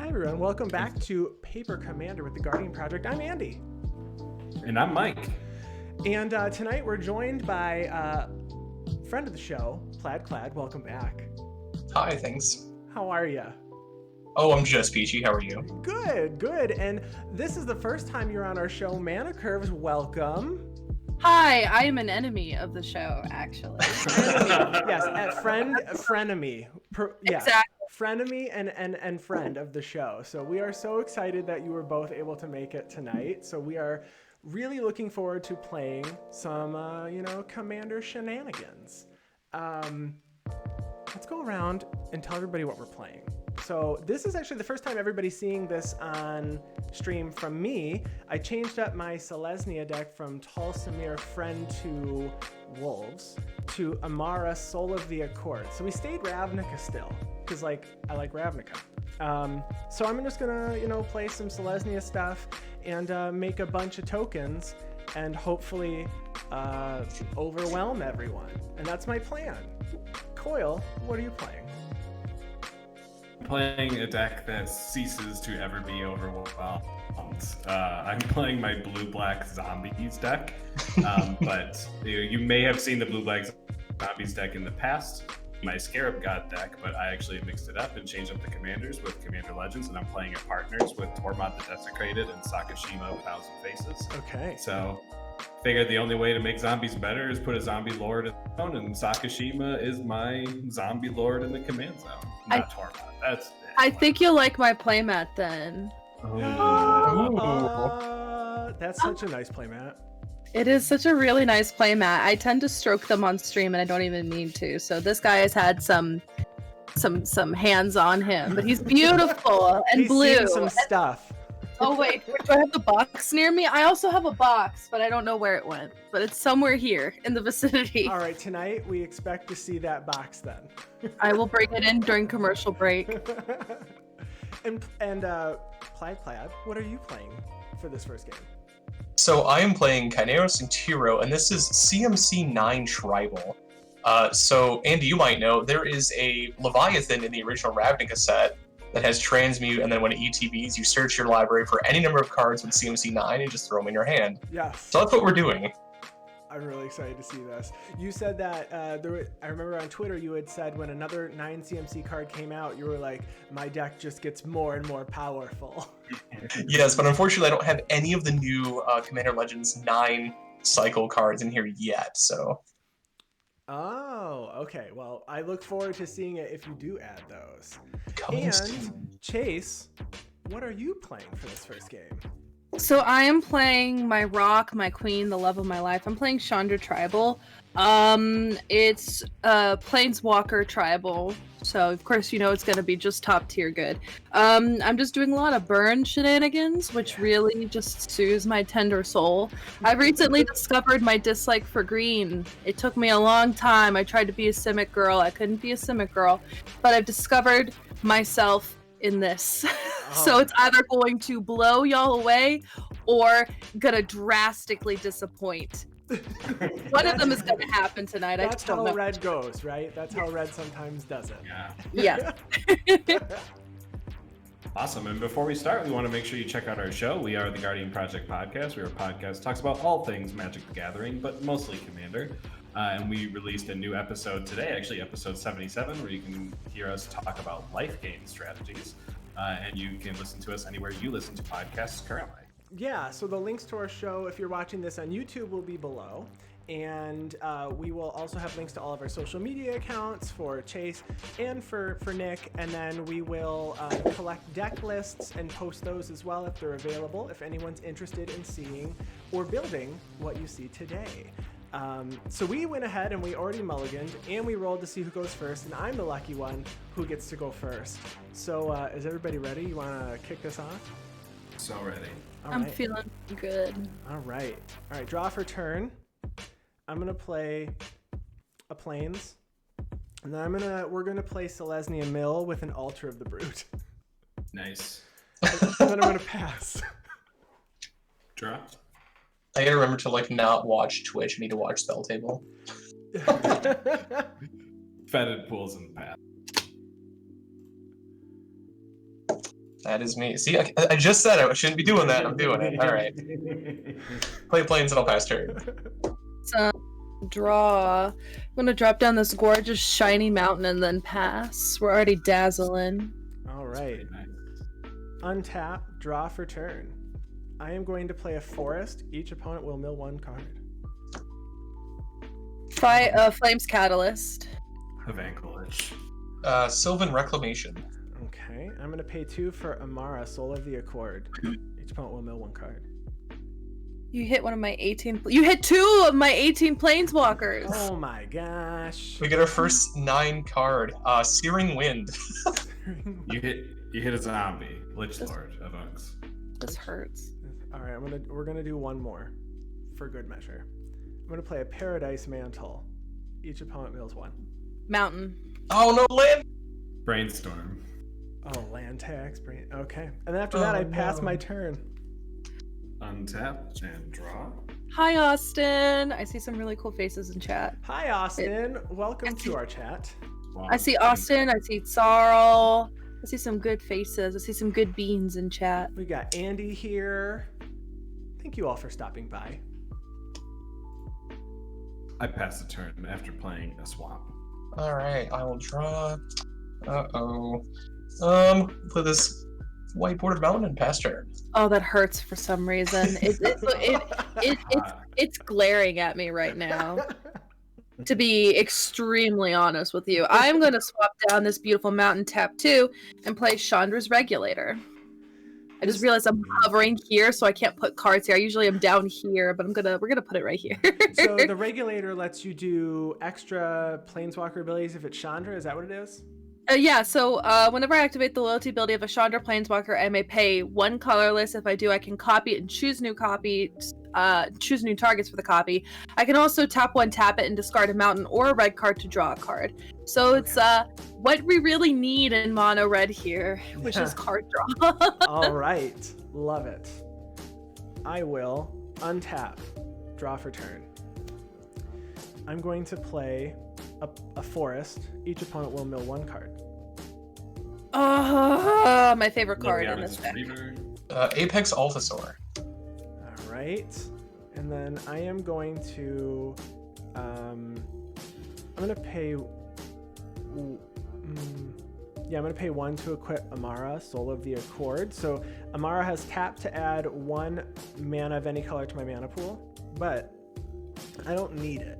Hi everyone, welcome back to Paper Commander with the Guardian Project. I'm Andy. And I'm Mike. And tonight we're joined by friend of the show, Plaid Clad. Welcome back. Hi, thanks. How are you? Oh, I'm just peachy. How are you? Good. And this is the first time you're on our show, Mana Curves. Welcome. Hi, I am an enemy of the show, actually. Yes, frenemy. Yes. Exactly. Frenemy and friend of the show. So we are so excited that you were both able to make it tonight. So we are really looking forward to playing some, Commander shenanigans. Let's go around and tell everybody what we're playing. So this is actually the first time everybody's seeing this on stream from me. I changed up my Selesnya deck from Talsamir Friend to Wolves to Emmara Soul of the Accord. So we stayed Ravnica still, because I like Ravnica. So I'm just gonna, play some Selesnya stuff and make a bunch of tokens and hopefully overwhelm everyone. And that's my plan. Coil, what are you playing? Playing a deck that ceases to ever be overwhelmed. I'm playing my blue-black zombies deck, but you may have seen the blue-black zombies deck in the past, my Scarab God deck, but I actually mixed it up and changed up the commanders with Commander Legends, and I'm playing at partners with Tormod the Desecrated and Sakishima 1000 Faces. Okay. So figured the only way to make zombies better is put a zombie lord in the zone, and Sakishima is my zombie lord in the command zone. Not Tormod. That's it. I think you'll like my playmat then. That's such a nice playmat. It is such a really nice playmat. I tend to stroke them on stream and I don't even mean to. So this guy has had some hands on him, but he's beautiful and He's blue. seen some stuff. Oh wait, do I have the box near me? I also have a box, but I don't know where it went. But it's somewhere here in the vicinity. All right, tonight we expect to see that box then. I will bring it in during commercial break. and Plaid, what are you playing for this first game? So I am playing Kynaios and Tiro, and this is CMC 9 Tribal. So, Andy, you might know, there is a Leviathan in the original Ravnica set that has transmute, and then when it ETBs, you search your library for any number of cards with CMC 9 and just throw them in your hand. Yes. So that's what we're doing. I'm really excited to see this. You said that, I remember on Twitter you had said when another 9 CMC card came out, you were like, my deck just gets more and more powerful. Yes, but unfortunately I don't have any of the new Commander Legends 9 cycle cards in here yet, so... Oh, okay. Well, I look forward to seeing it if you do add those. Coming soon. And Chase, what are you playing for this first game? So I am playing my rock, my queen, the love of my life. I'm playing Chandra Tribal. It's Planeswalker Tribal. So of course it's gonna be just top tier good. I'm just doing a lot of burn shenanigans, which really just soothes my tender soul. I recently discovered my dislike for green. It took me a long time. I tried to be a Simic girl. I couldn't be a Simic girl, but I've discovered myself in this. So it's either going to blow y'all away or gonna drastically disappoint. One of them is gonna happen tonight. That's how red goes, right? That's how red sometimes does it. Yeah. Awesome. And before we start, we want to make sure you check out our show. We are the Guardian Project Podcast. We're a podcast that talks about all things Magic the Gathering, but mostly Commander. And we released a new episode today, actually episode 77, where you can hear us talk about life game strategies. And you can listen to us anywhere you listen to podcasts currently. Yeah, so the links to our show, if you're watching this on YouTube, will be below. And we will also have links to all of our social media accounts for Chase and for Nick. And then we will collect deck lists and post those as well if they're available, if anyone's interested in seeing or building what you see today. So we went ahead and we already mulliganed and we rolled to see who goes first, and I'm the lucky one who gets to go first. So is everybody ready? You want to kick this off? So ready. All I'm right. feeling good. All right, draw for turn. I'm gonna play a Plains, and then we're gonna play Selesnya Mill with an Altar of the Brute. Nice. And then I'm gonna pass. Draw. I gotta remember to not watch Twitch. I need to watch Spell Table. Fetid pools in the path. That is me. See, I just said I shouldn't be doing that. I'm doing it. All right. Play planes and I'll pass turn. So, draw. I'm gonna drop down this gorgeous shiny mountain and then pass. We're already dazzling. All right. Untap, draw for turn. I am going to play a forest. Each opponent will mill 1 card. Flames Catalyst. Vanquish. Sylvan Reclamation. Okay, I'm going to pay 2 for Emmara, Soul of the Accord. Each opponent will mill 1 card. You hit one of my 18. You hit 2 of my 18 planeswalkers. Oh my gosh. We get our first 9 card. Searing Wind. You hit a zombie, Lich Lord of Unks. This hurts. All right, we're gonna do one more, for good measure. I'm gonna play a Paradise Mantle. Each opponent mills 1. Mountain. Oh no, land! Brainstorm. Oh, land tax, okay. And then after that, I pass my turn. Untap and draw. Hi, Austin. I see some really cool faces in chat. Hi, Austin. Welcome to our chat. Wow. I see Austin. I see Sarl. I see some good faces. I see some good beans in chat. We got Andy here. Thank you all for stopping by. I pass the turn after playing a swamp. All right, I will draw. Uh-oh. Play this white bordered mountain and pass turn. Oh, that hurts for some reason. It's glaring at me right now. To be extremely honest with you, I'm going to swap down this beautiful mountain, tap 2, and play Chandra's Regulator. I just realized I'm hovering here, so I can't put cards here. I usually am down here, but we're gonna put it right here. So the Regulator lets you do extra Planeswalker abilities if it's Chandra. Is that what it is? Yeah, so whenever I activate the loyalty ability of a Chandra Planeswalker, I may pay 1 colorless. If I do, I can copy it and choose new targets for the copy. I can also tap 1, tap it, and discard a mountain or a red card to draw a card. So it's what we really need in mono red here, which is card draw. All right, love it. I will untap, draw for turn. I'm going to play a forest. Each opponent will mill 1 card. Oh, my favorite card in this deck. Apex Alphasaur. All right, and then I am going to I'm going to pay I'm going to pay 1 to equip Emmara, Soul of the Accord. So Emmara has tapped to add 1 mana of any color to my mana pool, but I don't need it.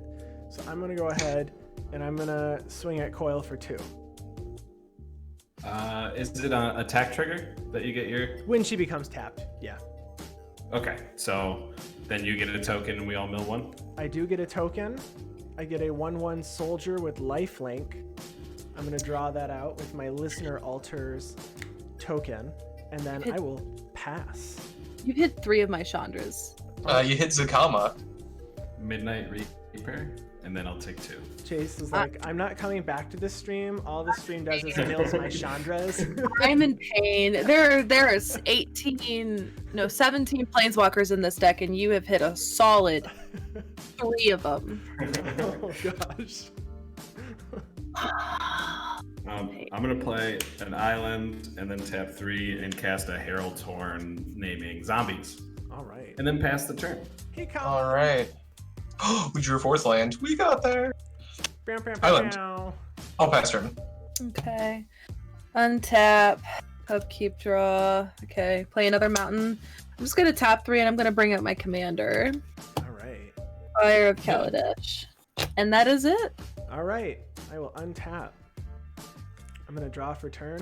So I'm going to go ahead and I'm going to swing at Coil for 2. Is it an attack trigger that you get your... When she becomes tapped, yeah. Okay, so then you get a token and we all mill 1? I do get a token. I get a 1/1 soldier with lifelink. I'm going to draw that out with my Listener Altars token, and then I will pass. You hit 3 of my Chandras. You hit Zakama. Midnight Reaper, and then I'll take 2. Chase is like, I'm not coming back to this stream. All this stream does is mills my Chandras. I'm in pain. There's 17 planeswalkers in this deck, and you have hit a solid 3 of them. Oh gosh. I'm gonna play an island and then tap 3 and cast a Herald Torn naming zombies. All right. And then pass the turn. All right. We drew a 4th land. We got there. Island. I'll pass turn. Okay. Untap. Upkeep, draw. Okay. Play another mountain. I'm just gonna tap 3 and I'm gonna bring up my commander. All right. Fire of Kaladesh. And that is it. All right. I will untap. I'm gonna draw for turn.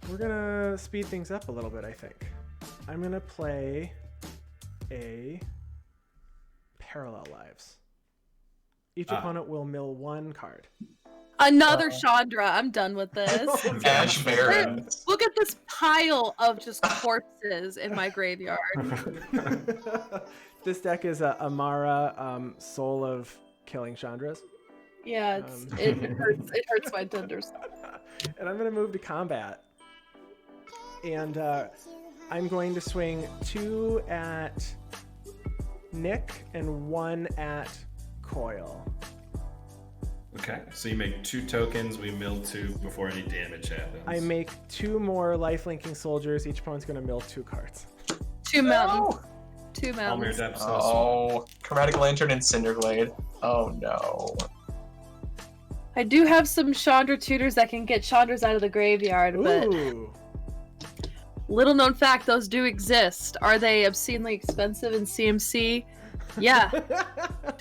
We're gonna speed things up a little bit, I think. I'm gonna play a Parallel Lives. Each opponent will mill 1 card. Another Chandra. I'm done with this. Ash Baron. Look at this pile of just corpses in my graveyard. This deck is a Emmara, Soul of Killing Chandras. Yeah, it hurts my tenders. And I'm going to move to combat. And I'm going to swing 2 at Nick and 1 at Coil. Okay, so you make 2 tokens, we mill 2 before any damage happens. I make 2 more life-linking soldiers. Each opponent's going to mill 2 cards. 2 mountains. 2 Almir mountains. Depth's so Oh, Chromatic Lantern and Cinderglade. Oh no. I do have some Chandra tutors that can get Chandras out of the graveyard, but Ooh. little known fact, those do exist. Are they obscenely expensive in CMC? Yeah,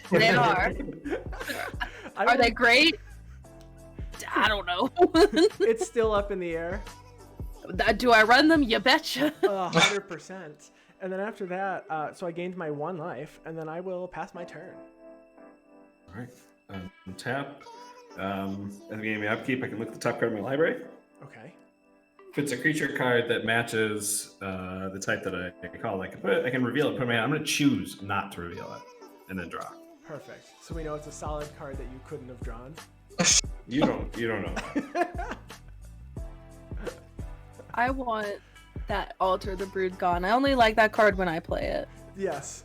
they are. Are they great? I don't know. It's still up in the air. Do I run them? You betcha. 100%. And then after that, so I gained my 1 life, and then I will pass my turn. Alright, tap. At the beginning of my upkeep, I can look at the top card of my library. Okay. If it's a creature card that matches the type that I call, I can reveal it. Put it. I'm going to choose not to reveal it, and then draw. Perfect. So we know it's a solid card that you couldn't have drawn. You don't know. I want that Alter the Brood gone. I only like that card when I play it. Yes.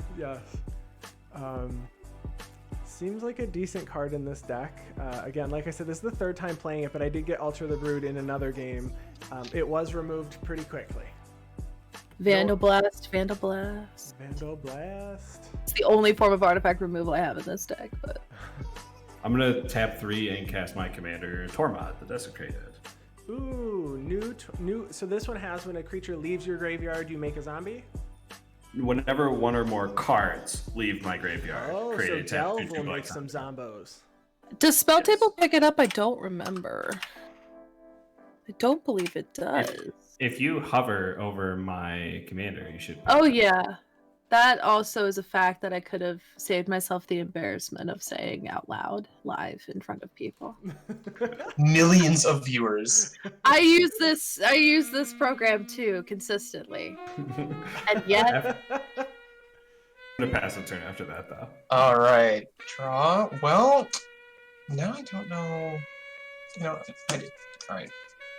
Seems like a decent card in this deck. Again, like I said, this is the 3rd time playing it, but I did get Alter the Brood in another game. It was removed pretty quickly. Vandal Blast, Vandal Blast. Vandal Blast. It's the only form of artifact removal I have in this deck, but I'm going to tap 3 and cast my commander, Tormod, the Desecrated. Ooh, new. So this one has when a creature leaves your graveyard, you make a zombie? Whenever 1 or more cards leave my graveyard, Oh, create so a tap Delve 2/2 will make black some zombie. zombos. does Spell Table pick it up? I don't remember. I don't believe it does. If you hover over my commander, you should. Oh yeah, that also is a fact that I could have saved myself the embarrassment of saying out loud live in front of people. Millions of viewers. I use this program too consistently, and yet I'm gonna pass a turn after that, though. All right, draw. Well, now I don't know. I do. All right.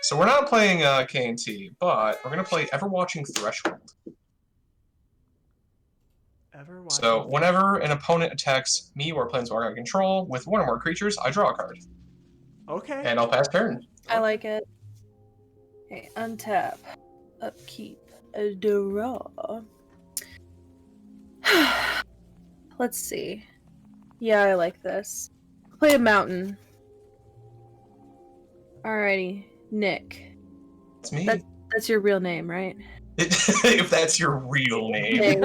So we're not playing K&T, but we're gonna play Everwatching Threshold. So whenever an opponent attacks me or Planeswalker I control with 1 or more creatures, I draw a card. Okay. And I'll pass turn. I like it. Okay, untap, upkeep, a draw. Let's see. Yeah, I like this. Play a mountain. Alrighty, Nick. It's me. That's your real name, right? If that's your real name.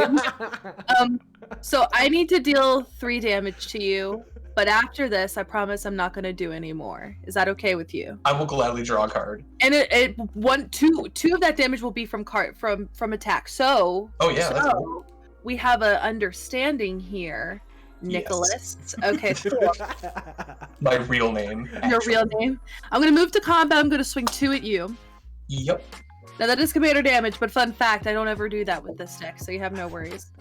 So I need to deal 3 damage to you, but after this, I promise I'm not going to do any more. Is that okay with you? I will gladly draw a card. And two of that damage will be from attack. So, Oh yeah. That's cool. we have an understanding here, Nicholas. Yes. Okay, cool. My real name. Your real name. I'm going to move to combat. I'm going to swing 2 at you. Yep. Now that is commander damage, but fun fact, I don't ever do that with this deck, so you have no worries.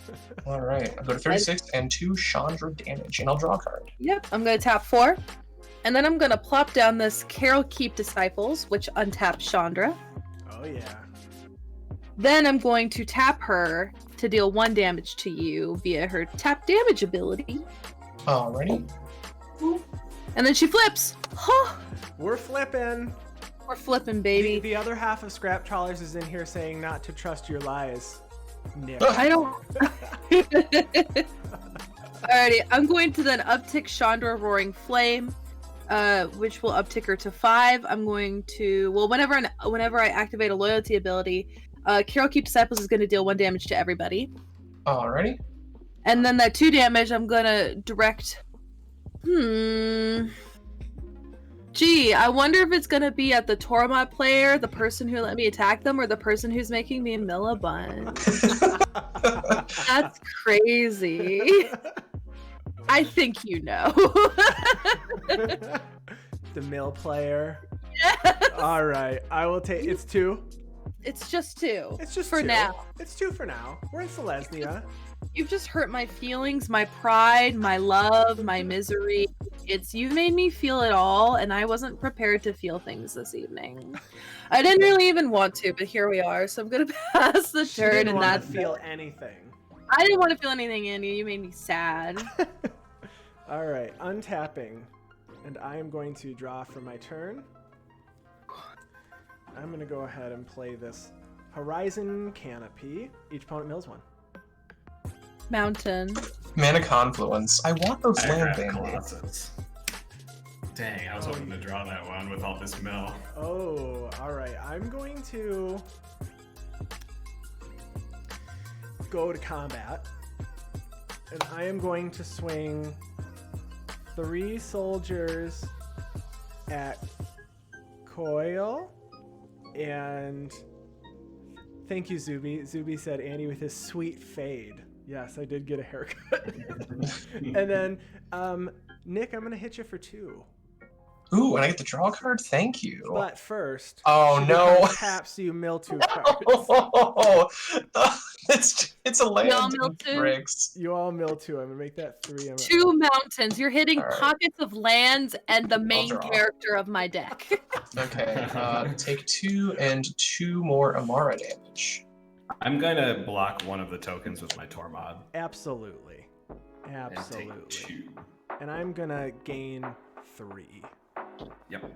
All right. I'll go to 36 and 2 Chandra damage, and I'll draw a card. Yep, I'm going to tap 4. And then I'm going to plop down this Carol Keep Disciples, which untaps Chandra. Oh, yeah. Then I'm going to tap her to deal 1 damage to you via her tap damage ability. Alrighty. And then she flips. Huh. We're flipping. We're flipping, baby. The other half of Scrap Trawlers is in here saying not to trust your lies, Nick. I don't... Alrighty, I'm going to then uptick Chandra Roaring Flame, which will uptick her to 5. I'm going to... Well, whenever I activate a loyalty ability, Carol Keep Disciples is going to deal 1 damage to everybody. Alrighty. And then that 2 damage, I'm going to direct... Gee, I wonder if it's gonna be at the Tormod player, the person who let me attack them, or the person who's making me mill a bunch. That's crazy. I think you know. The mill player. Yes. All right, I will take. It's 2. It's just 2. It's just for 2. now. It's 2 for now. We're in Selesnya. You've just hurt my feelings, my pride, my love, my misery. You've made me feel it all, and I wasn't prepared to feel things this evening. I didn't really even want to, but here we are. So I'm gonna pass the She turn, didn't and want that's to feel anything. I didn't want to feel anything, Andy. You made me sad. All right, untapping. And I am going to draw for my turn. I'm going to go ahead and play this Horizon Canopy. Each opponent mills 1. Mountain. Mana Confluence. I want those land Diagram band-aids. Colossus. Dang, I was hoping to draw that one with all this mill. Oh, all right. I'm going to go to combat. And I am going to swing 3 soldiers at Coil. And thank you, Zuby. Zuby said Andy with his sweet fade. Yes, I did get a haircut. And then, Nick, I'm going to hit you for 2. Ooh, and I get the draw card? Thank you. But first, Oh, no. perhaps you mill 2 cards. Oh, it's a land. Y'all mill 2? Bricks. You all mill 2. I'm going to make that 3. 2 mountains. You're hitting All right. pockets of lands and the main draw. character of my deck. Okay, take 2 and 2 more Emmara damage. I'm gonna block one of the tokens with my Tormod. Absolutely. And Absolutely. take 2. And I'm going to gain 3. Yep.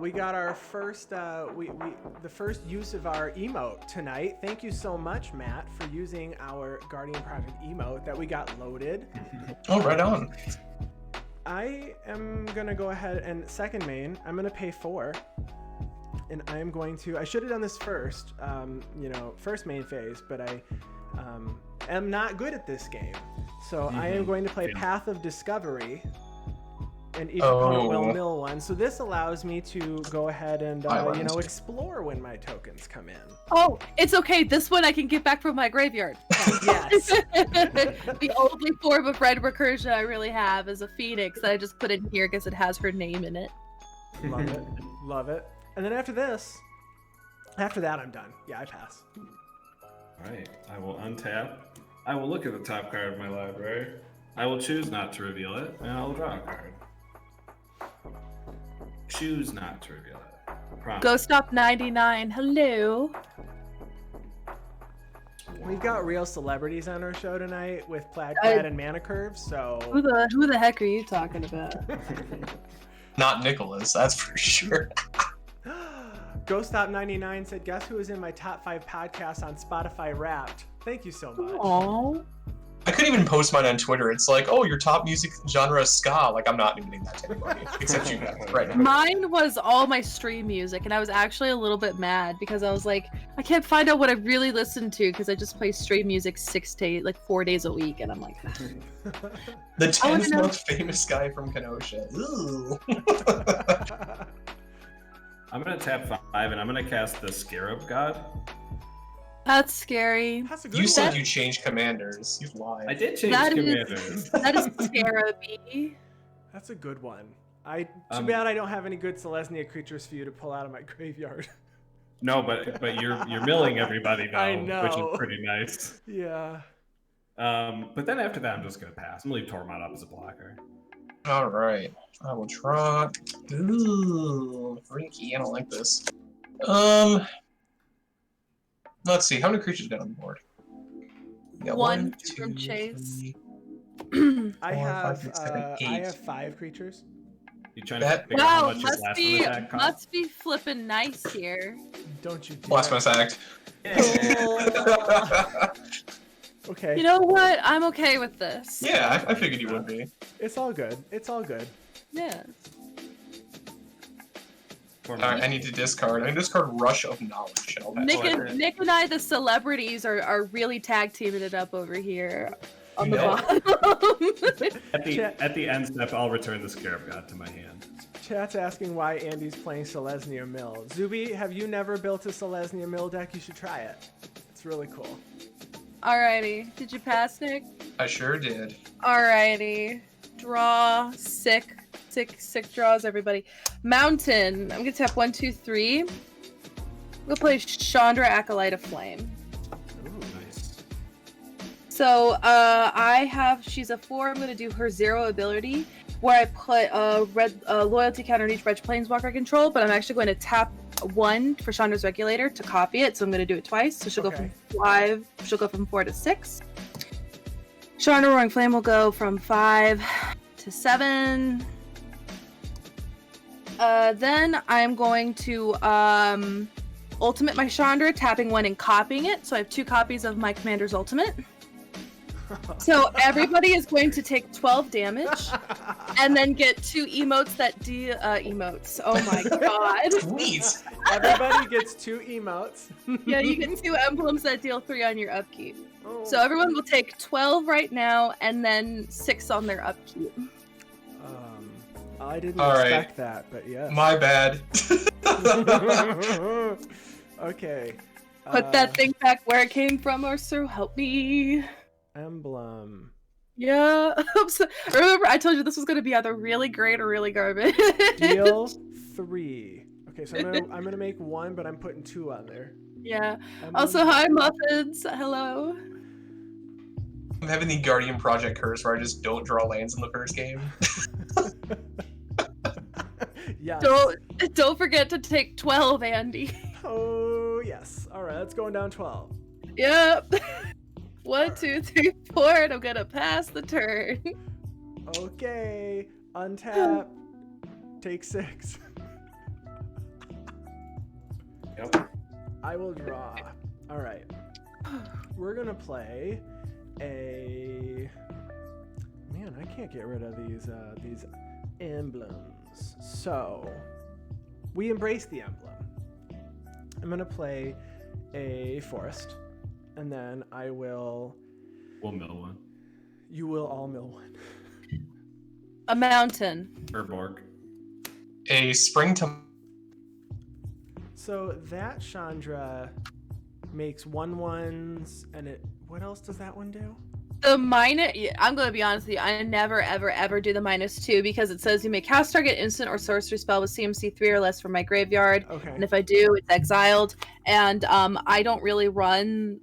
We got our first the first use of our emote tonight. Thank you so much, Matt, for using our Guardian Project emote that we got loaded. Oh, right on. I am gonna go ahead and second main. I'm gonna pay 4, and I'm going to. I should have done this first, first main phase, but I am not good at this game, so I am going to play Path of Discovery. And each opponent will mill 1. So this allows me to go ahead and, explore when my tokens come in. Oh, it's okay. This one I can get back from my graveyard. Yes. The only form of red recursion I really have is a phoenix that I just put in here because it has her name in it. Love it. Love it. And then after that, I'm done. Yeah, I pass. Alright, I will untap. I will look at the top card of my library. I will choose not to reveal it, and I will draw a card. Choose not to reveal it. Promise. Go stop 99. Hello. We've got real celebrities on our show tonight with Plaid Cat and Mana Curve, so... Who the heck are you talking about? Not Nicholas, that's for sure. GhostStop99 said, guess who is in my top 5 podcasts on Spotify Wrapped? Thank you so much. Aww. I couldn't even post mine on Twitter. It's like, oh, your top music genre is ska. Like, I'm not admitting that to anybody, except you guys right now. Mine was all my stream music, and I was actually a little bit mad because I was like, I can't find out what I really listen to because I just play stream music 4 days a week, and I'm like, The 10th most famous guy from Kenosha. Ooh. I'm gonna tap 5, and I'm gonna cast the Scarab God. that's scary. That's a good You one. said you changed commanders. You've lied. I did change That commanders. That is scary. That's a good one. Too bad I don't have any good Selesnya creatures for you to pull out of my graveyard. No, but you're milling everybody though, I know. which is pretty nice. Yeah. But then after that, I'm just gonna pass. I'm gonna leave Tormod up as a blocker. All right. I will draw. Ooh, freaky. I don't like this. Let's see. How many creatures got on the board? We got One 2, from Chase. 3. I 4, have 5, 6, 7, 8. I have 5 creatures. You trying to That- figure out how Wow, much this last one attack costs? must be flipping nice here. Don't you do Blasphemous act. Okay. You know what? I'm okay with this. Yeah, I figured you would be. It's all good. It's all good. Yeah. Alright, I need to discard. I need to discard Rush of Knowledge. And I'll pass. Nick and I, the celebrities, are really tag teaming it up over here on the Yep. bottom. At the end step, I'll return the Scarab God to my hand. Chat's asking why Andy's playing Selesnya Mill. Zuby, have you never built a Selesnya Mill deck? You should try it. It's really cool. Alrighty. Did you pass, Nick? I sure did. Alrighty. Draw. Sick draws, everybody. Mountain. I'm gonna tap 1, 2, 3. We'll play Chandra, Acolyte of Flame. Ooh, nice. So she's a 4. I'm gonna do her 0 ability, where I put a red loyalty counter on each red planeswalker I control, but I'm actually going to tap 1 for Chandra's Regulator to copy it, so I'm gonna do it twice. So she'll go from 5. She'll go from 4 to 6. Chandra Roaring Flame will go from 5 to 7. Then I'm going to ultimate my Chandra, tapping 1 and copying it. So I have 2 copies of my commander's ultimate. So everybody is going to take 12 damage, and then get 2 emotes that emotes. Oh my god! Sweet. Everybody gets 2 emotes. Yeah, you get 2 emblems that deal 3 on your upkeep. Oh. So everyone will take 12 right now, and then 6 on their upkeep. I didn't All right. expect that, but yeah. My bad. Okay. Put that thing back where it came from, or so help me. Emblem. Yeah. Remember, I told you this was going to be either really great or really garbage. Deal 3. Okay, so I'm gonna make 1, but I'm putting 2 on there. Yeah. Emblem. Also, hi, Muffins. Hello. I'm having the Guardian Project curse where I just don't draw lands in the first game. Yeah. Don't forget to take 12, Andy. Oh yes. All right, let's go down 12. Yep. 1, 2, 3, 4, and I'm gonna pass the turn. Okay. Untap. Take 6. Yep. I will draw. All right. We're gonna play a. Man, I can't get rid of these emblems. So we embrace the emblem. I'm gonna play a forest, and then I will. We'll mill one. You will all mill one. A mountain. Urborg. A springtime. So that Chandra makes 1/1s, and it. What else does that one do? The minus, I'm gonna be honest with you, I never ever do the -2 because it says you may cast target instant or sorcery spell with CMC 3 or less from my graveyard, Okay. and if I do, it's exiled. And I don't really run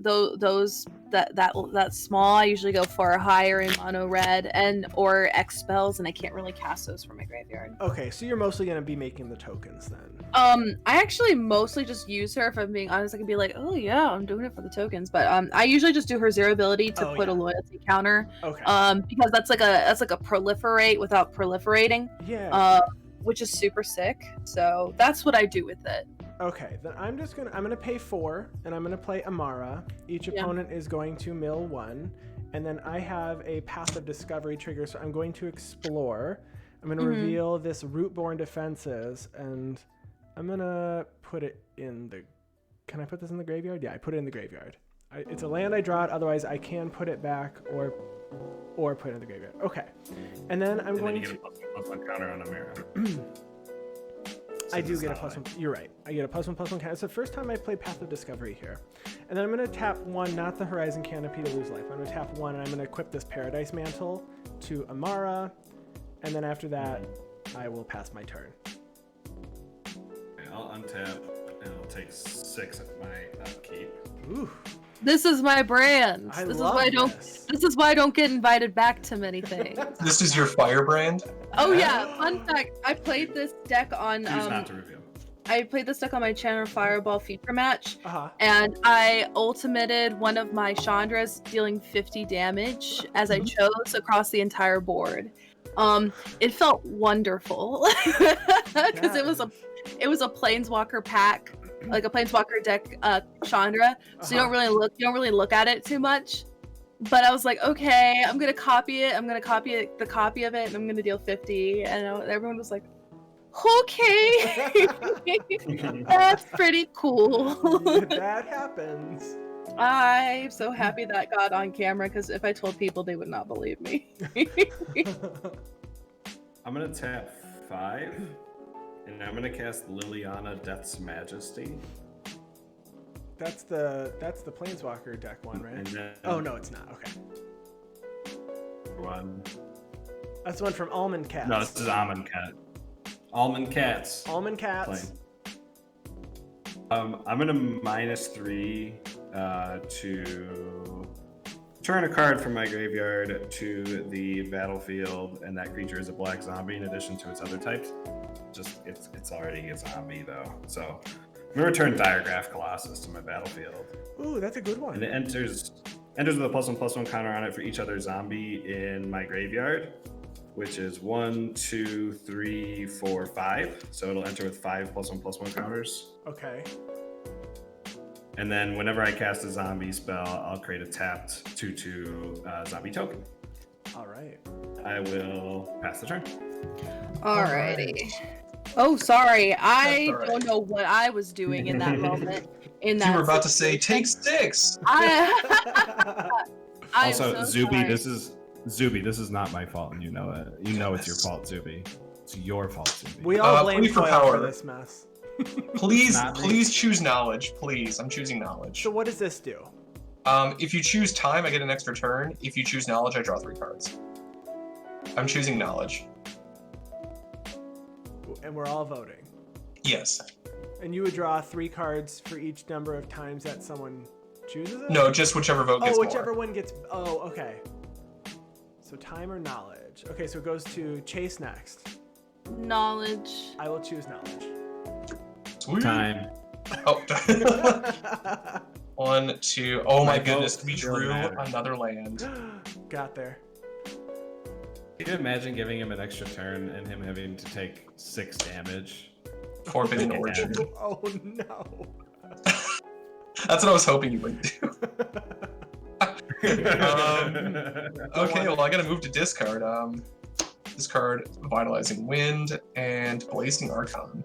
those that small. I usually go 4 or higher in mono red or X spells, and I can't really cast those from my graveyard. Okay, so you're mostly gonna be making the tokens then. I actually mostly just use her. If I'm being honest, I can be like, oh yeah, I'm doing it for the tokens, but I usually just do her 0 ability to put a loyalty counter. Okay. Because that's like a proliferate without proliferating. Yeah. Which is super sick. So that's what I do with it. Okay, then I'm gonna pay 4, and I'm gonna play Emmara. Each opponent is going to mill 1, and then I have a passive discovery trigger, so I'm going to explore. I'm gonna reveal this root-born defenses, and I'm gonna put it in the. Can I put this in the graveyard? Yeah, I put it in the graveyard. It's a land I draw it. Otherwise, I can put it back or put it in the graveyard. Okay, and then I'm going you to. get a +1 counter on Emmara. I do get a +1. You're right. I get a +1/+1 counter. It's the first time I played Path of Discovery here. And then I'm going to tap 1, not the Horizon Canopy to lose life. I'm going to tap 1, and I'm going to equip this Paradise Mantle to Emmara. And then after that, I will pass my turn. Okay, I'll untap, and I'll take 6 at my upkeep. Ooh. This is my brand. I This love is why I don't get invited back to many things. This is your firebrand? Oh yeah, fun fact, I played this deck on Choose not to reveal. I played this deck on my Chandra Fireball feature match, Uh-huh. and I ultimated one of my Chandras, dealing 50 damage as I chose across the entire board. It felt wonderful because it was a Planeswalker pack, like a Planeswalker deck, Chandra. So you don't really look at it too much. But I was like, okay, I'm gonna copy it. I'm gonna copy the copy of it, and I'm gonna deal 50. And everyone was like, okay, that's pretty cool. That happens. I'm so happy that got on camera, because if I told people, they would not believe me. I'm gonna tap 5, and I'm gonna cast Liliana Death's Majesty. That's the Planeswalker deck one, right? And then Oh no, it's not. Okay. 1. That's the one from Almond Cats. No, this is Almond Cat. Almond Cats. Almond Cats. I'm gonna -3 to turn a card from my graveyard to the battlefield, and that creature is a black zombie in addition to its other types. Just it's already a zombie though. So I'm gonna return Diregraph Colossus to my battlefield. Ooh, that's a good one. And it enters with a +1/+1 counter on it for each other zombie in my graveyard. which is 1, 2, 3, 4, 5. So it'll enter with 5 +1/+1 counters. Okay. And then whenever I cast a zombie spell, I'll create a tapped 2/2 zombie token. All right. I will pass the turn. Alrighty. Oh, sorry. I all right. don't know what I was doing in that moment. In that You were about to say, situation. take 6! I am Also, so Zuby, sorry. this is not my fault, and you know it. You know it's your fault, Zuby. It's your fault, Zuby. We all blame plea for Coil power. for this mess. Please, Not me. please choose knowledge. Please, I'm choosing knowledge. So what does this do? If you choose time, I get an extra turn. If you choose knowledge, I draw 3 cards. I'm choosing knowledge. And we're all voting. Yes. And you would draw 3 cards for each number of times that someone chooses it? No, just whichever vote gets Oh, whichever more. one gets. Oh, okay. So time or knowledge. Okay, so it goes to Chase next. Knowledge. I will choose knowledge. Sweet. Time. Oh. 1, 2. Oh my My goodness, vote we still drew matters. another land. Got there. Can you imagine giving him an extra turn and him having to take 6 damage? Forbidden Origin. Oh no. That's what I was hoping you would do. Okay, well I gotta move to discard. Discard Vitalizing Wind and Blazing Archon.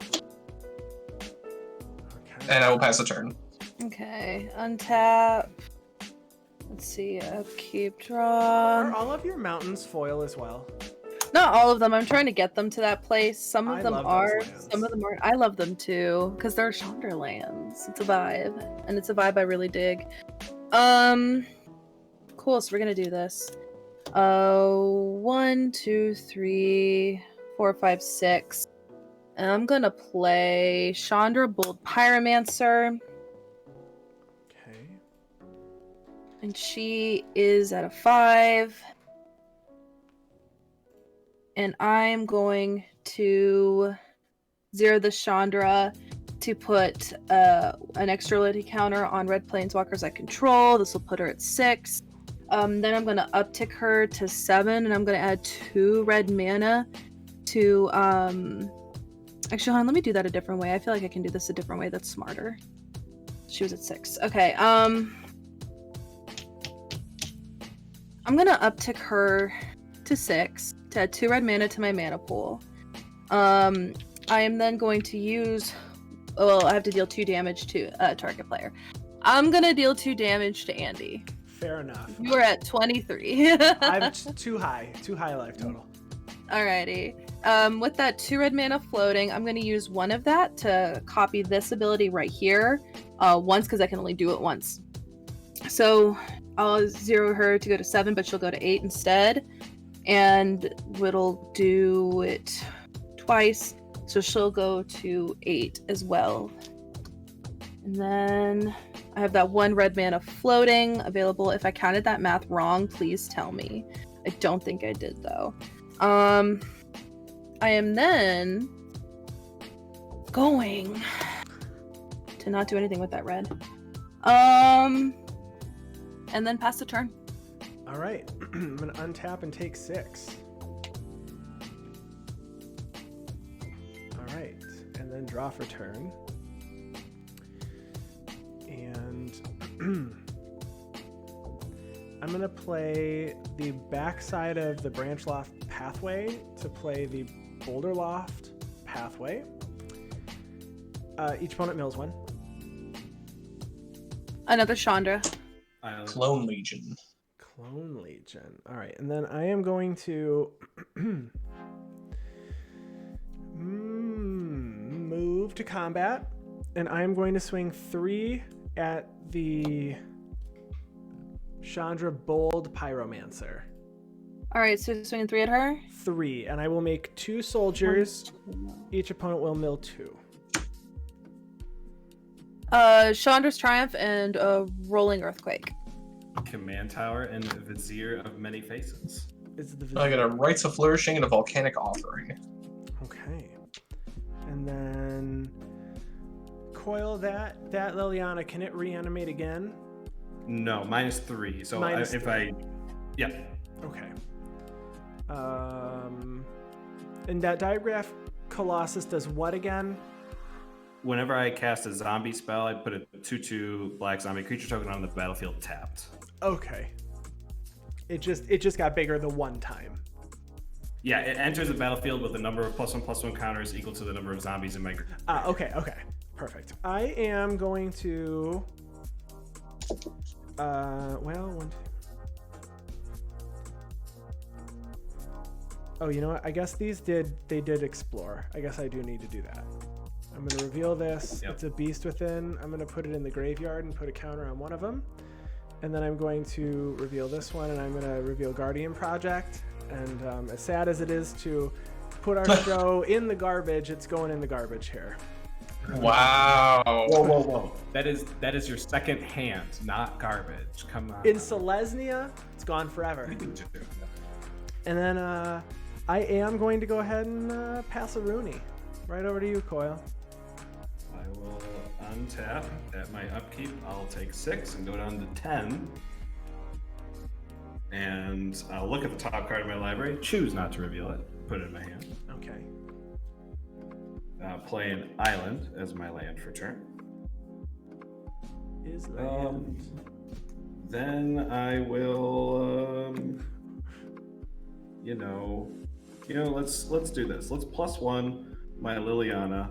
Okay. And I will pass the turn. Okay. Untap. Let's see. Upkeep Are draw. all of your mountains foil as well? Not all of them. I'm trying to get them to that place. Some of I them love those are. lands. Some of them aren't. I love them too because they're Chandra lands. It's a vibe, and it's a vibe I really dig. Cool. So we're gonna do this. 1, 2, 3, 4, 5, 6. And I'm gonna play Chandra Bold Pyromancer, Okay. and she is at a 5. And I'm going to zero the Chandra to put an extra ability counter on red planeswalkers I control. This will put her at 6. Then I'm going to uptick her to 7, and I'm going to add 2 red mana to... Actually, hold on, let me do that a different way. I feel like I can do this a different way that's smarter. She was at 6. Okay, I'm going to uptick her to 6 to add 2 red mana to my mana pool. I am then going to use... Well, I have to deal 2 damage to target player. I'm going to deal 2 damage to Andy. Fair enough. You are at 23. I'm too high life total. Alrighty. With that 2 red mana floating, I'm going to use 1 of that to copy this ability right here once, because I can only do it once. So I'll zero her to go to 7, but she'll go to 8 instead. And it'll do it twice, so she'll go to 8 as well. And then I have that 1 red mana floating available. If I counted that math wrong, please tell me. I don't think I did, though. I am then going to not do anything with that red. And then pass the turn. All right. I'm going to untap and take 6. All right. And then draw for turn. And I'm going to play the backside of the Branch Loft pathway to play the Boulder Loft pathway. Each opponent mills 1. Another Chandra. Clone Legion. Clone Legion. All right, and then I am going to move to combat, and I am going to swing 3 at the Chandra Bold Pyromancer. All right, so swinging 3 at her. 3, and I will make 2 soldiers. Each opponent will mill 2. Chandra's Triumph and Rolling Earthquake. Command Tower and Vizier of Many Faces. Is the I got a Rites of Flourishing and a Volcanic Offering. Okay. And then coil that Liliana, can it reanimate again? No, -3. So Minus if 3. I, yeah. Okay. And that Diagraph Colossus does what again? Whenever I cast a zombie spell, I put a 2/2 black zombie creature token on the battlefield tapped. Okay. It just got bigger the one time. Yeah, it enters the battlefield with a number of +1/+1 counters equal to the number of zombies in my group. Okay. Perfect. I am going to... one, two... Oh, you know what? I guess they did explore. I guess I do need to do that. I'm going to reveal this. Yep. It's a Beast Within. I'm going to put it in the graveyard and put a counter on one of them. And then I'm going to reveal this one, and I'm going to reveal Guardian Project. And as sad as it is to put our show in the garbage, it's going in the garbage here. Wow. Whoa. That is your second hand, not garbage. Come on. In Selesnya, it's gone forever. And then I am going to go ahead and pass a Rooney. Right over to you, Coil. I will untap at my upkeep. I'll take 6 and go down to 10. And I'll look at the top card of my library, choose not to reveal it, put it in my hand. Okay. Play an island as my land for turn. Is land. Then I will, let's do this. Let's +1 my Liliana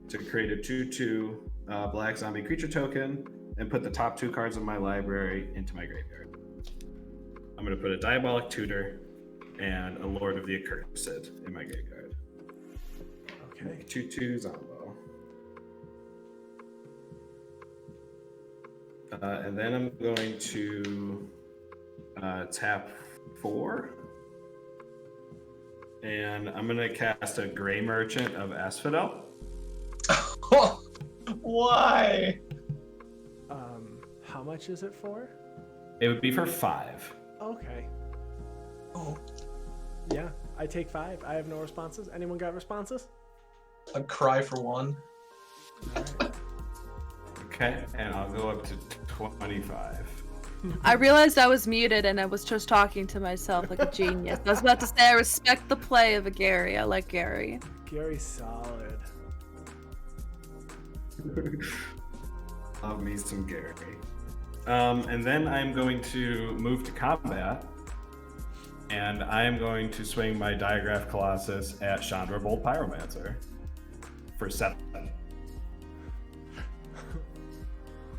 to create a 2/2 black zombie creature token and put the top 2 cards of my library into my graveyard. I'm going to put a Diabolic Tutor and a Lord of the Accursed in my graveyard. Okay. 2/2 Zombo. And then I'm going to tap 4. And I'm going to cast a Gray Merchant of Asphodel. Why? How much is it for? It would be for 5. Okay. Oh, Yeah, I take 5. I have no responses. Anyone got responses? a cry for one. All right. Okay, and I'll go up to 25. I realized I was muted and I was just talking to myself like a genius. I was about to say I respect the play of a Gary. I like Gary. Gary's solid. Love me some Gary. And then I'm going to move to combat. And I am going to swing my Diagraph Colossus at Chandra Bold Pyromancer for 7.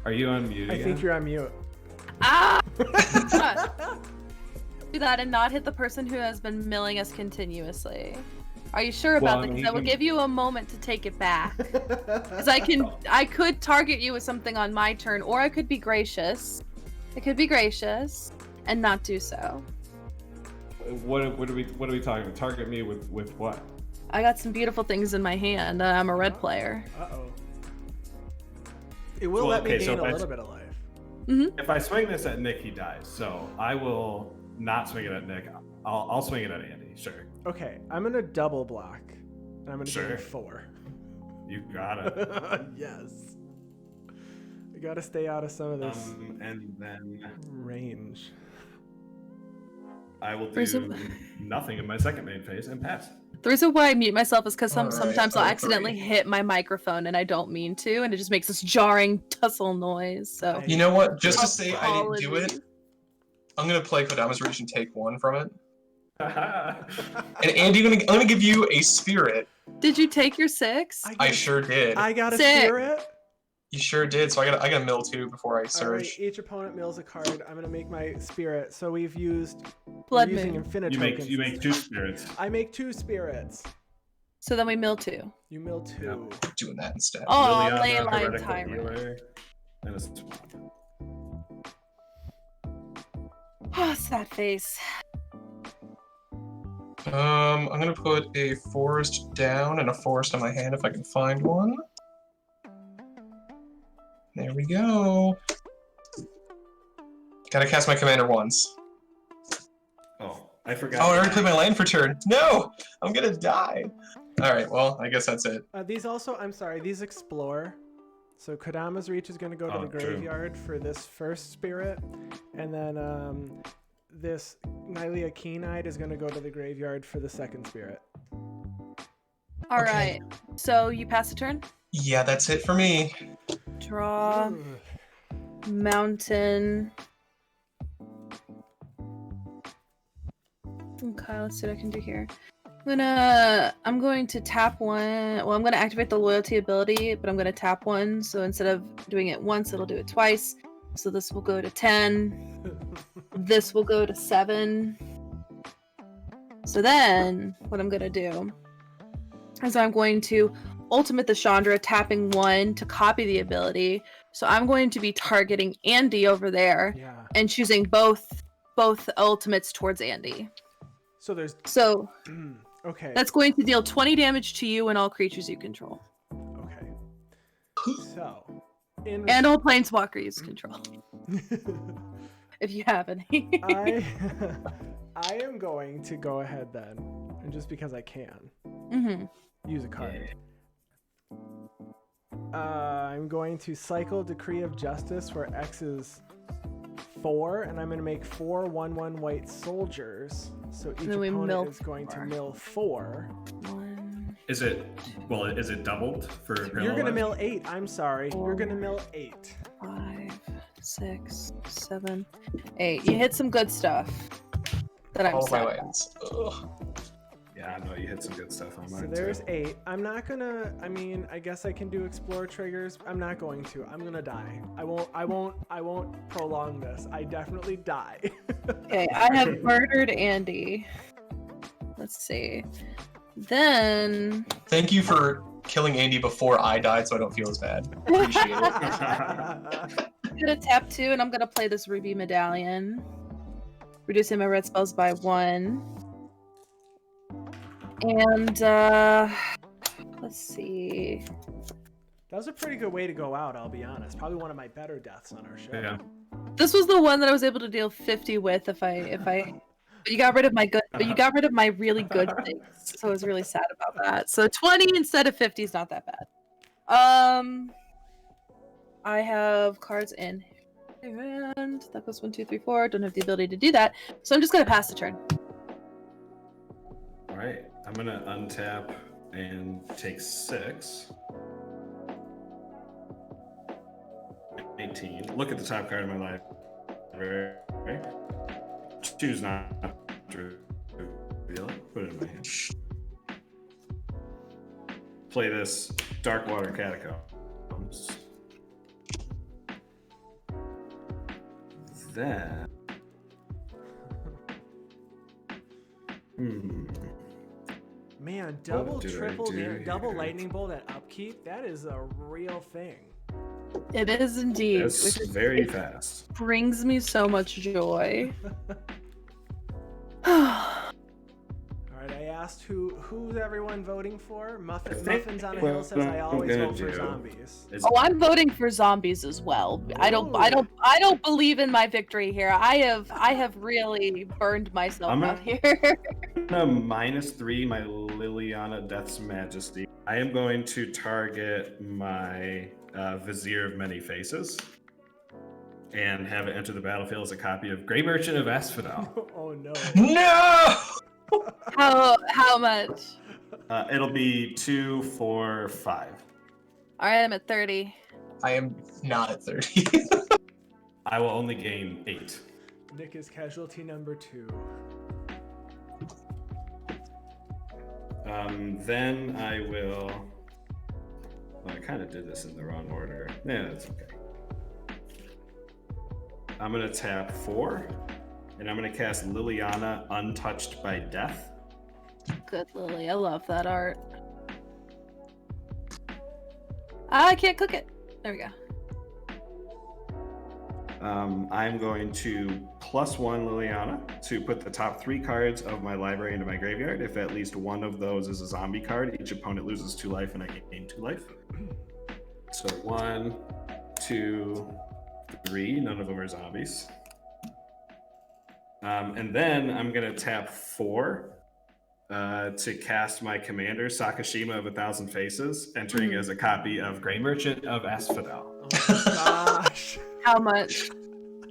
Are you on mute I again? think you're on mute. Ah! Do that and not hit the person who has been milling us continuously. Are you sure about that? Because I will give you a moment to take it back. Because I could target you with something on my turn, or I could be gracious. I could be gracious and not do so. What are we talking about? Target me with what? I got some beautiful things in my hand. I'm a red player. Uh-oh. It will let me gain a little bit of life. Mm-hmm. If I swing this at Nick, he dies. So I will not swing it at Nick. I'll swing it at Andy. Sure. Okay, I'm gonna double block. And I'm gonna Sure. gain 4. You got it. Yes. I gotta stay out of some of this And then range. I will do nothing in my second main phase and pass. The reason why I mute myself is because Alright, sometimes I'll so accidentally 3. hit my microphone and I don't mean to, and it just makes this jarring tussle noise. So You know what? Just to say I didn't do Apologies. it, I'm gonna play Kodama's Reach and take 1 from it. And Andy, let me give you a spirit. Did you take your 6? I sure did. I got a Sick. spirit. You sure did. So I got a mill 2 before I All search. right, each opponent mills a card. I'm gonna make my spirit. So we've used Blood we're using Moon. infinite you tokens. make 2 spirits. I make 2 spirits. So then we mill 2. You mill 2. Yep. Doing that instead. Oh, Liliana, Leyline Heretical Tyrant. Healer, and a swamp. Oh, sad face. I'm gonna put a forest down and a forest in my hand if I can find one. There we go. Gotta cast my commander once. Oh, I forgot. Oh, I already played my land for turn. No! I'm gonna die. Alright, well, I guess that's it. These also, I'm sorry, these explore. So Kodama's Reach is going to go to Oh, the true. graveyard for this first spirit. And then this Nylea Keen-Eyed is going to go to the graveyard for the second spirit. All Okay. right. So you pass the turn. Yeah, that's it for me. Draw. Mountain. Okay, let's see what I can do here. I'm going to tap one. Well, I'm going to activate the loyalty ability, but I'm going to tap one. So instead of doing it once, it'll do it twice. So this will go to 10. This will go to 7. So then what I'm going to do is I'm going to ultimate the Chandra, tapping 1 to copy the ability. So I'm going to be targeting Andy over there and choosing both ultimates towards Andy. So okay. That's going to deal 20 damage to you and all creatures you control. Okay. So and all planeswalker you control. If you have any. I am going to go ahead then, and just because I can, use a card. I'm going to cycle Decree of Justice, where X is 4, and I'm going to make 4 1/1 white soldiers. So each opponent is going to mill 4. Is it doubled for You're going to mill 8. I'm sorry. You're going to mill 8. 5, 6, 7, 8. You hit some good stuff. That I'm all my sad lands. Ugh. Yeah, I know you hit some good stuff on mine. So there's 8. I'm not gonna. I mean, I guess I can do explore triggers. I'm not going to. I'm gonna die. I won't prolong this. I definitely die. Okay, I have murdered Andy. Let's see. Then. Thank you for killing Andy before I died, so I don't feel as bad. Appreciate it. I'm gonna tap 2, and I'm gonna play this Ruby Medallion, reducing my red spells by 1. And let's see. That was a pretty good way to go out, I'll be honest. Probably one of my better deaths on our show. Yeah. This was the one that I was able to deal 50 with if I but you got rid of my good, but you got rid of my really good things. So I was really sad about that. So 20 instead of 50 is not that bad. I have cards in hand. That goes 1, 2, 3, 4. Don't have the ability to do that. So I'm just gonna pass the turn. All right, I'm gonna untap and take 6. 18. Look at the top card of my library. Choose not to reveal it. Put it in my hand. Play this Darkwater Catacombs. Then. Man, double, triple, double lightning bolt at upkeep, that is a real thing. It is indeed. It's very fast. Brings me so much joy. Alright, I asked who's everyone voting for? Muffins on a Hill says I always vote for zombies. Oh, I'm voting for zombies as well. I don't believe in my victory here. I have really burned myself out here. I'm gonna -3 my Liliana Death's Majesty. I am going to target my Vizier of Many Faces and have it enter the battlefield as a copy of Grey Merchant of Asphodel. Oh no. No! How much? It'll be 2, 4, 5. Alright, I'm at 30. I am not at 30. I will only gain 8. Nick is casualty number 2. Then I will. Well, I kind of did this in the wrong order. Yeah, that's okay. I'm gonna tap 4, and I'm gonna cast Liliana Untouched by Death. Good Lily, I love that art. I can't click it. There we go. I'm going to +1 Liliana to put the top 3 cards of my library into my graveyard. If at least one of those is a zombie card, each opponent loses 2 life and I gain 2 life. So 1, 2, 3. None of them are zombies. And then I'm going to tap 4 to cast my commander, Sakishima of 1,000 Faces, entering as a copy of Grey Merchant of Asphodel. Oh my gosh. How much?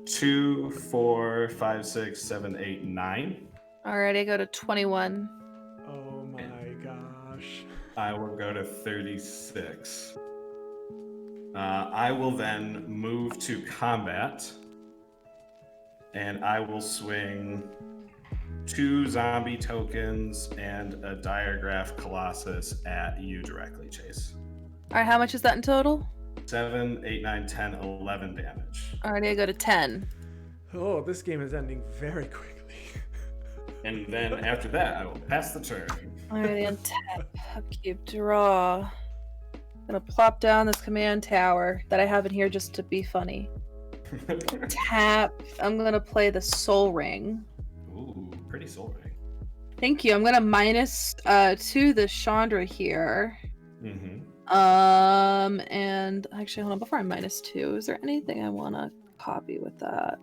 2, 4, 5, 6, 7, 8, 9. Alright, I go to 21. Oh my gosh. I will go to 36. I will then move to combat, and I will swing 2 zombie tokens and a Diagraph Colossus at you directly, Chase. Alright, how much is that in total? 7, 8, 9, 10, 11 damage. Alright, I go to 10. Oh, this game is ending very quickly. And then after that, I will pass the turn. Alright, untap, upkeep, draw. Gonna plop down this command tower that I have in here just to be funny. Tap. I'm gonna play the Soul Ring. Ooh, pretty soul ring. Thank you. I'm gonna minus 2 the Chandra here. Mm-hmm. And actually, hold on. Before I minus 2, is there anything I wanna copy with that?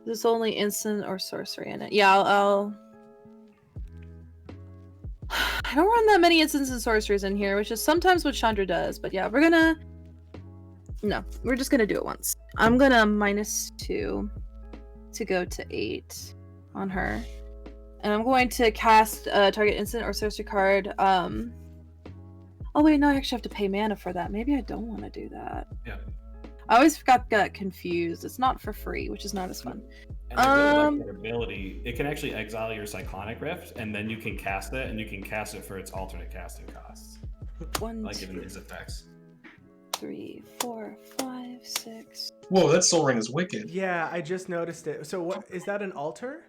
There's only instant or sorcery in it. Yeah, I'll I don't run that many instants and sorceries in here, which is sometimes what Chandra does. But yeah, we're just gonna do it once. I'm gonna minus 2 to go to 8 on her. And I'm going to cast a target instant or sorcery card. Oh wait, no, I actually have to pay mana for that. Maybe I don't want to do that. Yeah. I always got confused. It's not for free, which is not as fun. And I really like that ability. It can actually exile your Cyclonic Rift, and then you can cast it, and you can cast it for its alternate casting costs. 1, Like 2, giving these effects. 3, 4, 5, 6. Whoa, that Soul Ring is wicked. Yeah, I just noticed it. So what is that, an altar?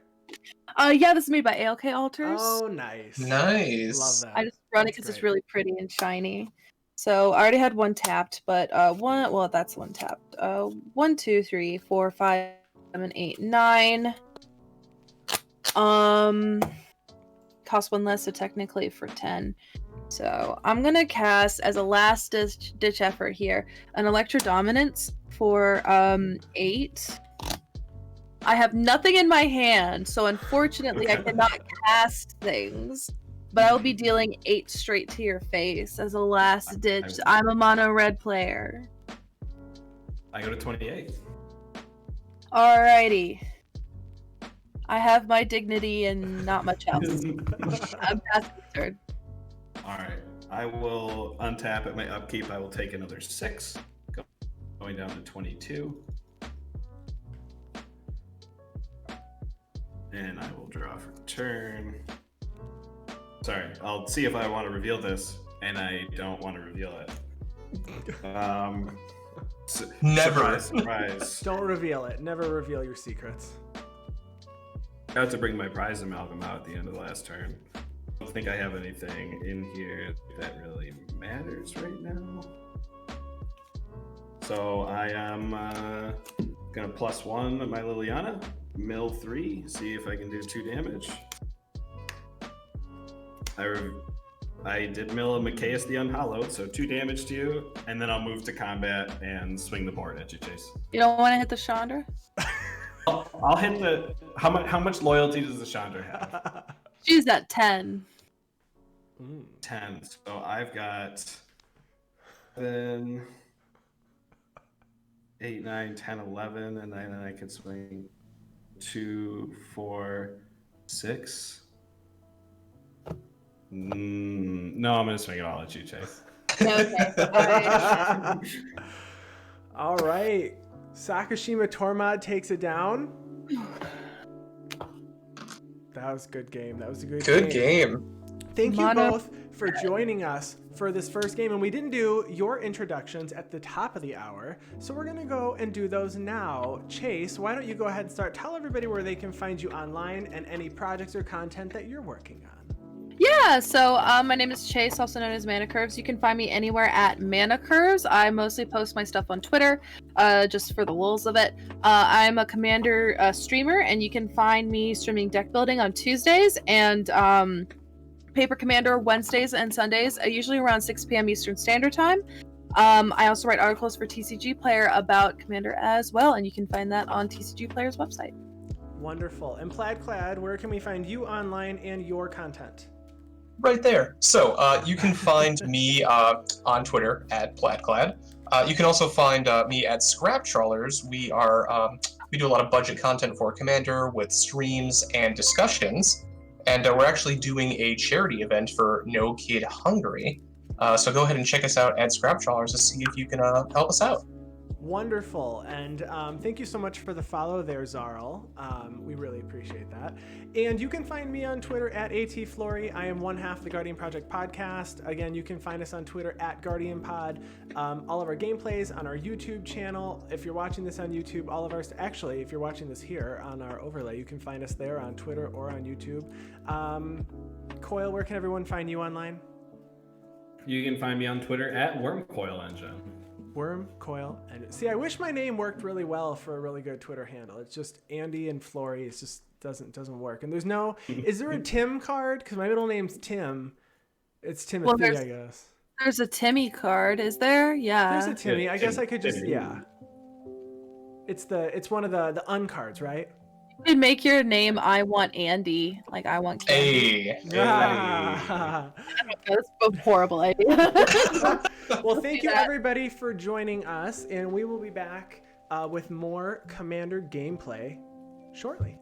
Yeah, this is made by ALK Altars. Oh, nice. Nice. Love that. I just run it That's because it's great. really pretty and shiny. So I already had one tapped, but that's one tapped. 1, 2, 3, 4, 5, 7, 8, 9. Cost 1 less, so technically for 10. So I'm gonna cast as a last ditch effort here an Electro Dominance for 8. I have nothing in my hand, so unfortunately I cannot cast things. But I will be dealing 8 straight to your face as a last ditch. I'm a mono red player. I go to 28. Alrighty. I have my dignity and not much else. I'm passing the turn. Alright. I will untap at my upkeep. I will take another 6. Going down to 22. And I will draw for the turn. Sorry, I'll see if I want to reveal this, and I don't want to reveal it. Never. Surprise. Don't reveal it. Never reveal your secrets. I have to bring my prize amalgam out at the end of the last turn. I don't think I have anything in here that really matters right now. So I am gonna +1 my Liliana, mill 3, see if I can do 2 damage. I did mill a Meletis the Unhallowed, so 2 damage to you, and then I'll move to combat and swing the board at you, Chase. You don't want to hit the Chandra? I'll hit the. How much loyalty does the Chandra have? She's at 10. 10. So I've got 7, 8, 9, 10, 11, and then I can swing 2, 4, 6. No, I'm gonna swing it all at you, Chase. Okay. All right. Sakishima Tormod takes it down. That was a good game. That was a Good game. Thank you Mono- both for joining us for this first game. And we didn't do your introductions at the top of the hour, so we're going to go and do those now. Chase, why don't you go ahead and start? Tell everybody where they can find you online and any projects or content that you're working on. Yeah, so my name is Chase, also known as Mana Curves. You can find me anywhere at Mana Curves. I mostly post my stuff on Twitter, just for the lulz of it. I'm a Commander streamer, and you can find me streaming deck building on Tuesdays and Paper Commander Wednesdays and Sundays, usually around 6 p.m. Eastern Standard Time. I also write articles for TCG Player about Commander as well, and you can find that on TCG Player's website. Wonderful. And Plaid Clad, where can we find you online and your content? Right there. So you can find me on Twitter at Plaidclad. You can also find me at Scrap Trawlers. We do a lot of budget content for Commander with streams and discussions, and we're actually doing a charity event for No Kid Hungry. So go ahead and check us out at Scrap Trawlers to see if you can help us out. Wonderful, and thank you so much for the follow there, Zarl. We really appreciate that. And you can find me on Twitter at ATFlory. I am one half of the Guardian Project podcast. Again, you can find us on Twitter at GuardianPod. All of our gameplays on our YouTube channel. If you're watching this on YouTube, actually, if you're watching this here on our overlay, you can find us there on Twitter or on YouTube. Coil, where can everyone find you online? You can find me on Twitter at WormCoilEngine. Worm, Coil, and see, I wish my name worked really well for a really good Twitter handle. It's just Andy and Flory. It just doesn't work. And there's no, is there a Tim card? Because my middle name's Tim. It's Timothy, I guess. There's a Timmy card, is there? Yeah. There's a Timmy. I guess I could just, yeah. It's one of the uncards, right? You could make your name I Want Andy. Like, I want candy. Hey. That's a horrible idea. Well, thank you everybody for joining us, and we will be back with more Commander gameplay shortly.